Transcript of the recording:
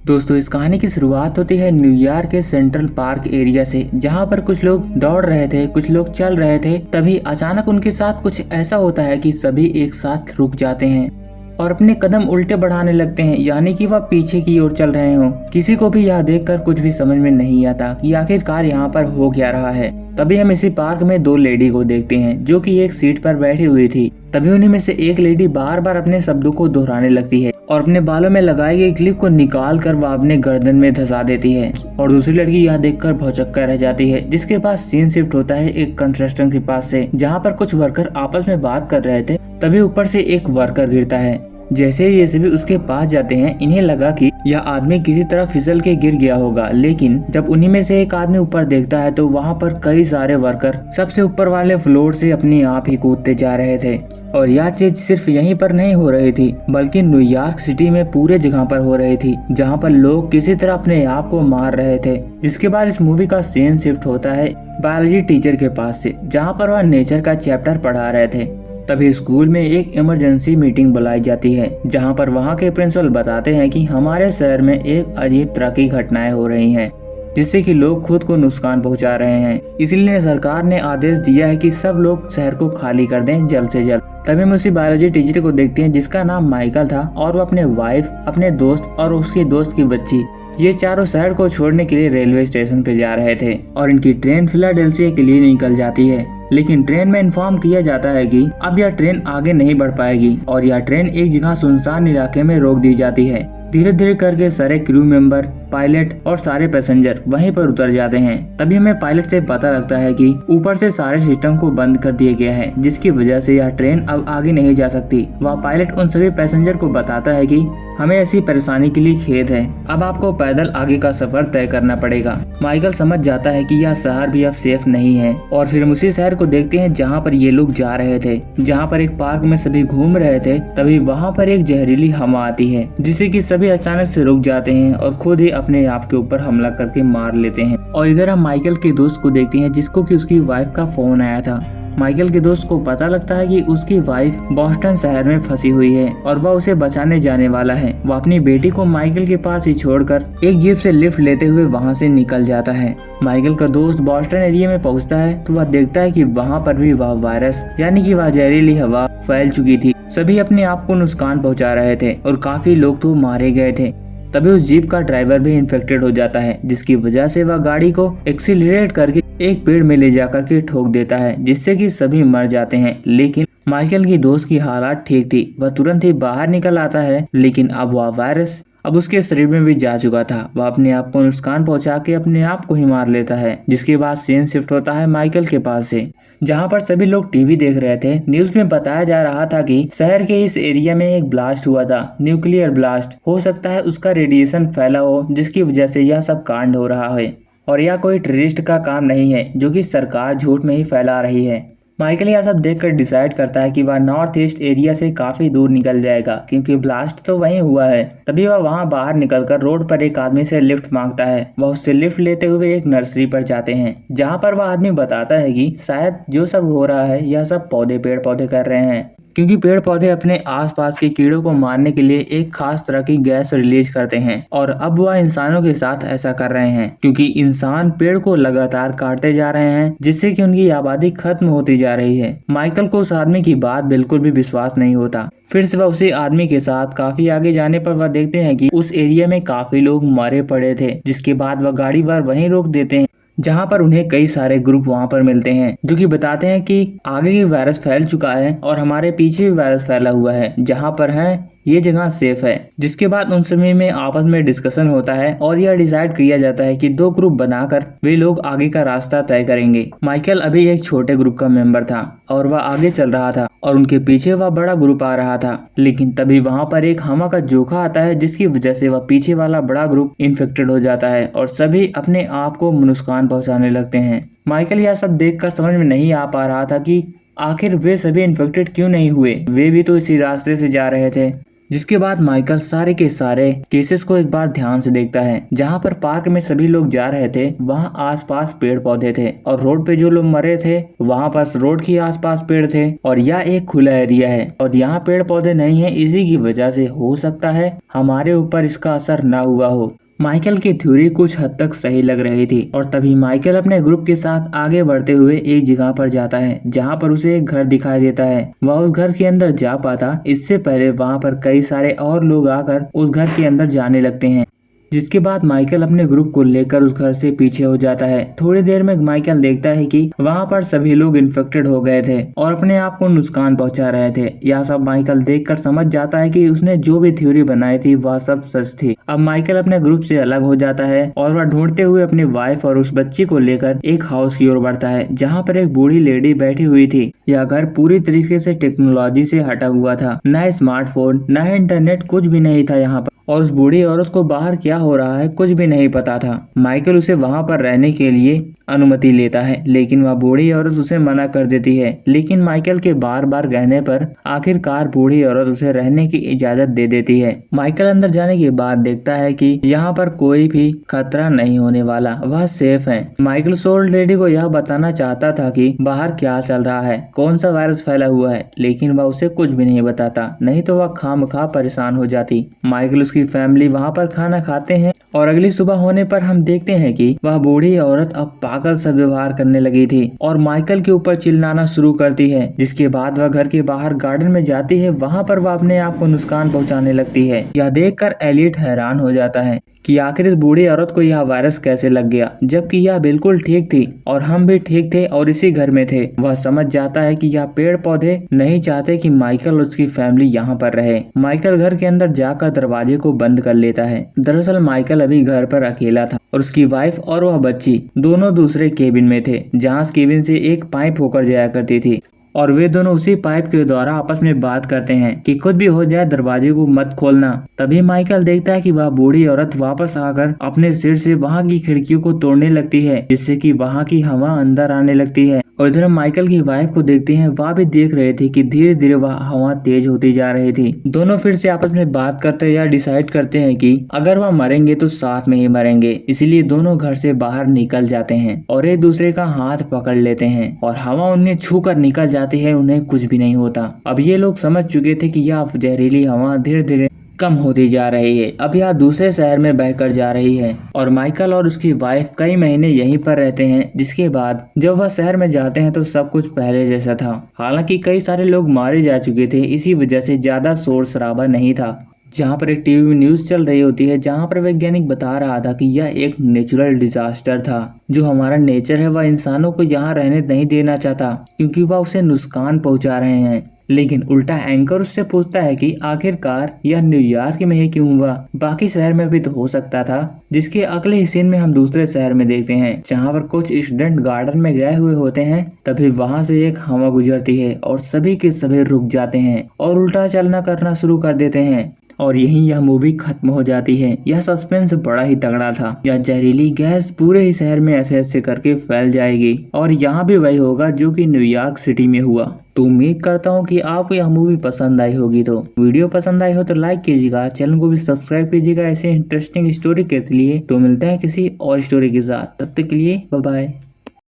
दोस्तों, इस कहानी की शुरुआत होती है न्यूयॉर्क के सेंट्रल पार्क एरिया से, जहां पर कुछ लोग दौड़ रहे थे, कुछ लोग चल रहे थे। तभी अचानक उनके साथ कुछ ऐसा होता है कि सभी एक साथ रुक जाते हैं और अपने कदम उल्टे बढ़ाने लगते हैं, यानी कि वह पीछे की ओर चल रहे हों। किसी को भी यह देखकर कुछ भी समझ में नहीं आता कि आखिरकार यहाँ पर हो क्या रहा है। तभी हम इसी पार्क में दो लेडी को देखते हैं जो कि एक सीट पर बैठी हुई थी। तभी उन्हीं में से एक लेडी बार बार अपने शब्दों को दोहराने लगती है और अपने बालों में लगाई गई क्लिप को निकाल कर वह अपने गर्दन में धंसा देती है। और दूसरी लड़की यह देखकर भौचक्का रह जाती है, जिसके पास सीन शिफ्ट होता है एक कंस्ट्रक्शन के पास से, जहाँ पर कुछ वर्कर आपस में बात कर रहे थे। तभी ऊपर से एक वर्कर गिरता है। जैसे ही ये सभी उसके पास जाते हैं, इन्हें लगा कि यह आदमी किसी तरह फिसल के गिर गया होगा, लेकिन जब उन्हीं में से एक आदमी ऊपर देखता है तो वहाँ पर कई सारे वर्कर सबसे ऊपर वाले फ्लोर से अपने आप ही कूदते जा रहे थे। और यह चीज सिर्फ यहीं पर नहीं हो रही थी, बल्कि न्यूयॉर्क सिटी में पूरे जगह पर हो रही थी, जहाँ पर लोग किसी तरह अपने आप को मार रहे थे। जिसके बाद इस मूवी का सीन शिफ्ट होता है बायोलॉजी टीचर के पास से, जहाँ पर वह नेचर का चैप्टर पढ़ा रहे थे। तभी स्कूल में एक इमरजेंसी मीटिंग बुलाई जाती है, जहां पर वहां के प्रिंसिपल बताते हैं कि हमारे शहर में एक अजीब तरह की घटनाएं हो रही हैं, जिससे कि लोग खुद को नुकसान पहुंचा रहे हैं। इसलिए सरकार ने आदेश दिया है कि सब लोग शहर को खाली कर दें जल्द से जल्द। तभी हम उसी बायोलॉजी टीचर को देखते हैं जिसका नाम माइकल था, और वो अपने वाइफ, अपने दोस्त और उसकी दोस्त की बच्ची, ये चारों शहर को छोड़ने के लिए रेलवे स्टेशन पे जा रहे थे। और इनकी ट्रेन फिलाडेल्फिया के लिए निकल जाती है, लेकिन ट्रेन में इन्फॉर्म किया जाता है कि अब यह ट्रेन आगे नहीं बढ़ पाएगी और यह ट्रेन एक जगह सुनसान इलाके में रोक दी जाती है। धीरे धीरे करके सारे क्रू मेंबर, पायलट और सारे पैसेंजर वहीं पर उतर जाते हैं। तभी हमें पायलट से पता लगता है कि ऊपर से सारे सिस्टम को बंद कर दिया गया है, जिसकी वजह से यह ट्रेन अब आगे नहीं जा सकती। वह पायलट उन सभी पैसेंजर को बताता है कि हमें ऐसी परेशानी के लिए खेद है, अब आपको पैदल आगे का सफर तय करना पड़ेगा। माइकल समझ जाता है कि यह शहर भी अब सेफ नहीं है, और फिर हम उसी शहर को देखते हैं जहाँ पर ये लोग जा रहे थे, जहाँ पर एक पार्क में सभी घूम रहे थे। तभी वहाँ पर एक जहरीली हवा आती है, जिससे कि सभी अचानक से रुक जाते हैं और खुद ही अपने आप के ऊपर हमला करके मार लेते हैं। और इधर हम माइकल के दोस्त को देखते हैं, जिसको कि उसकी वाइफ का फोन आया था। माइकल के दोस्त को पता लगता है कि उसकी वाइफ बॉस्टन शहर में फंसी हुई है और वह उसे बचाने जाने वाला है। वह अपनी बेटी को माइकल के पास ही छोड़कर एक जीप से लिफ्ट लेते हुए वहां से निकल जाता है। माइकल का दोस्त बॉस्टन एरिया में पहुंचता है तो वह देखता है कि वहां पर भी वह वायरस, यानी कि वह जहरीली हवा फैल चुकी थी। सभी अपने आप को नुकसान पहुंचा रहे थे और काफी लोग तो मारे गए थे। तभी उस जीप का ड्राइवर भी इन्फेक्टेड हो जाता है, जिसकी वजह से वह गाड़ी को एक्सीलरेट करके एक पेड़ में ले जाकर के ठोक देता है, जिससे कि सभी मर जाते हैं। लेकिन माइकल की दोस्त की हालत ठीक थी, वह तुरंत ही बाहर निकल आता है, लेकिन अब वह वायरस अब उसके शरीर में भी जा चुका था। वह अपने आप को नुकसान पहुंचा के अपने आप को ही मार लेता है। जिसके बाद सीन शिफ्ट होता है माइकल के पास से, जहां पर सभी लोग टीवी देख रहे थे। न्यूज में बताया जा रहा था कि शहर के इस एरिया में एक ब्लास्ट हुआ था, न्यूक्लियर ब्लास्ट। हो सकता है उसका रेडिएशन फैला हो, जिसकी वजह से यह सब कांड हो रहा है, और यह कोई टेररिस्ट का काम नहीं है जो कि सरकार झूठ में ही फैला रही है। माइकल यह सब देखकर डिसाइड करता है कि वह नॉर्थ ईस्ट एरिया से काफी दूर निकल जाएगा, क्योंकि ब्लास्ट तो वहीं हुआ है। तभी वह वहां बाहर निकलकर रोड पर एक आदमी से लिफ्ट मांगता है। वह उससे लिफ्ट लेते हुए एक नर्सरी पर जाते हैं, जहां पर वह आदमी बताता है कि शायद जो सब हो रहा है यह सब पेड़ पौधे कर रहे हैं, क्योंकि पेड़ पौधे अपने आसपास के कीड़ों को मारने के लिए एक खास तरह की गैस रिलीज करते हैं। और अब वह इंसानों के साथ ऐसा कर रहे हैं, क्योंकि इंसान पेड़ को लगातार काटते जा रहे हैं, जिससे कि उनकी आबादी खत्म होती जा रही है। माइकल को उस आदमी की बात बिल्कुल भी विश्वास नहीं होता। फिर से वह उसी आदमी के साथ काफी आगे जाने पर वह देखते हैं कि उस एरिया में काफी लोग मरे पड़े थे। जिसके बाद वह गाड़ी बार वहीं रोक देते हैं, जहां पर उन्हें कई सारे ग्रुप वहां पर मिलते हैं, जो कि बताते हैं कि आगे की वायरस फैल चुका है और हमारे पीछे भी वायरस फैला हुआ है, जहां पर है ये जगह सेफ है। जिसके बाद उन समय में आपस में डिस्कशन होता है और यह डिसाइड किया जाता है कि दो ग्रुप बनाकर वे लोग आगे का रास्ता तय करेंगे। माइकल अभी एक छोटे ग्रुप का मेंबर था और वह आगे चल रहा था और उनके पीछे वह बड़ा ग्रुप आ रहा था। लेकिन तभी वहां पर एक हवा का झोंका आता है, जिसकी वजह से वह पीछे वाला बड़ा ग्रुप इन्फेक्टेड हो जाता है और सभी अपने आप को नुकसान पहुंचाने लगते हैं। माइकल यह सब देखकर समझ में नहीं आ पा रहा था कि आखिर वे सभी इन्फेक्टेड क्यों नहीं हुए, वे भी तो इसी रास्ते से जा रहे थे। जिसके बाद माइकल सारे के सारे केसेस को एक बार ध्यान से देखता है। जहाँ पर पार्क में सभी लोग जा रहे थे वहाँ आसपास पेड़ पौधे थे और रोड पे जो लोग मरे थे वहाँ पास रोड के आसपास पेड़ थे और यह एक खुला एरिया है और यहाँ पेड़ पौधे नहीं है। इसी की वजह से हो सकता है हमारे ऊपर इसका असर ना हुआ हो। माइकल की थ्योरी कुछ हद तक सही लग रही थी और तभी माइकल अपने ग्रुप के साथ आगे बढ़ते हुए एक जगह पर जाता है जहाँ पर उसे एक घर दिखाई देता है। वह उस घर के अंदर जा पाता इससे पहले वहाँ पर कई सारे और लोग आकर उस घर के अंदर जाने लगते हैं। जिसके बाद माइकल अपने ग्रुप को लेकर उस घर से पीछे हो जाता है। थोड़ी देर में माइकल देखता है कि वहाँ पर सभी लोग इन्फेक्टेड हो गए थे और अपने आप को नुकसान पहुंचा रहे थे। यह सब माइकल देखकर समझ जाता है कि उसने जो भी थ्योरी बनाई थी वह सब सच थी। अब माइकल अपने ग्रुप से अलग हो जाता है और वह ढूंढते हुए अपनी वाइफ और उस बच्ची को लेकर एक हाउस की ओर बढ़ता है जहाँ पर एक बूढ़ी लेडी बैठी हुई थी। यह घर पूरी तरीके से टेक्नोलॉजी से हटा हुआ था, न स्मार्टफोन न इंटरनेट, कुछ भी नहीं था यहाँ पर और उस बूढ़ी औरत को बाहर क्या हो रहा है कुछ भी नहीं पता था। माइकल उसे वहाँ पर रहने के लिए अनुमति लेता है लेकिन वह बूढ़ी औरत उसे मना कर देती है। लेकिन माइकल के बार बार कहने पर आखिरकार बूढ़ी औरत उसे रहने की इजाजत दे देती है। माइकल अंदर जाने के बाद देखता है कि यहाँ पर कोई भी खतरा नहीं होने वाला, वह सेफ है। माइकल उस ओल्ड लेडी को यह बताना चाहता था कि बाहर क्या चल रहा है, कौन सा वायरस फैला हुआ है, लेकिन वह उसे कुछ भी नहीं बताता, नहीं तो वह खामखा परेशान हो जाती। माइकल उसकी फैमिली वहाँ पर खाना खाते हैं और अगली सुबह होने पर हम देखते हैं कि वह बूढ़ी औरत अब पागल सा व्यवहार करने लगी थी और माइकल के ऊपर चिल्लाना शुरू करती है। जिसके बाद वह घर के बाहर गार्डन में जाती है, वहाँ पर वह अपने आप को नुकसान पहुँचाने लगती है। यह देखकर एलियट हैरान हो जाता है कि आखिर इस बूढ़ी औरत को यह वायरस कैसे लग गया, जबकि यह बिल्कुल ठीक थी और हम भी ठीक थे और इसी घर में थे। वह समझ जाता है कि यह पेड़ पौधे नहीं चाहते कि माइकल और उसकी फैमिली यहाँ पर रहे। माइकल घर के अंदर जाकर दरवाजे को बंद कर लेता है। दरअसल माइकल अभी घर पर अकेला था और उसकी वाइफ और वह बच्ची दोनों दूसरे केबिन में थे, जहाँ केबिन से एक पाइप होकर जाया करती थी और वे दोनों उसी पाइप के द्वारा आपस में बात करते हैं कि कुछ भी हो जाए दरवाजे को मत खोलना। तभी माइकल देखता है कि वह बूढ़ी औरत वापस आकर अपने सिर से वहां की खिड़कियों को तोड़ने लगती है, जिससे कि वहां की हवा अंदर आने लगती है। और इधर माइकल की वाइफ को देखते हैं, वह भी देख रहे थे कि धीरे धीरे वह हवा तेज होती जा रही थी। दोनों फिर से आपस में बात करते या डिसाइड करते हैं कि अगर वह मरेंगे तो साथ में ही मरेंगे, इसलिए दोनों घर से बाहर निकल जाते हैं और एक दूसरे का हाथ पकड़ लेते हैं और हवा उन्हें छू कर निकल जाती है, उन्हें कुछ भी नहीं होता। अब ये लोग समझ चुके थे कि यह जहरीली हवा धीरे धीरे कम होती जा रही है, अब यह दूसरे शहर में बहकर जा रही है और माइकल और उसकी वाइफ कई महीने यहीं पर रहते हैं। जिसके बाद जब वह शहर में जाते हैं तो सब कुछ पहले जैसा था। हालांकि कई सारे लोग मारे जा चुके थे, इसी वजह से ज्यादा शोर शराबा नहीं था। जहाँ पर एक टीवी में न्यूज चल रही होती है, जहाँ पर वैज्ञानिक बता रहा था कि यह एक नेचुरल डिजास्टर था। जो हमारा नेचर है वह इंसानों को यहाँ रहने नहीं देना चाहता क्योंकि वह उसे नुकसान पहुँचा रहे हैं। लेकिन उल्टा एंकर उससे पूछता है कि आखिरकार यह न्यूयॉर्क में ही क्यों हुआ, बाकी शहर में भी तो हो सकता था। जिसके अगले हिस्से में हम दूसरे शहर में देखते हैं, जहाँ पर कुछ स्टूडेंट गार्डन में गए हुए होते हैं। तभी वहाँ से एक हवा गुजरती है और सभी के सभी रुक जाते हैं और उल्टा चलना करना शुरू कर देते हैं और यहीं यह मूवी खत्म हो जाती है। यह सस्पेंस बड़ा ही तगड़ा था। यह जहरीली गैस पूरे ही शहर में ऐसे ऐसे करके फैल जाएगी और यहाँ भी वही होगा जो कि न्यूयॉर्क सिटी में हुआ। तो उम्मीद करता हूँ कि आपको यह मूवी पसंद आई होगी। तो वीडियो पसंद आई हो तो लाइक कीजिएगा, चैनल को भी सब्सक्राइब कीजिएगा ऐसे इंटरेस्टिंग स्टोरी के लिए। तो मिलते हैं किसी और स्टोरी के साथ, तब तक के लिए बाय बाय।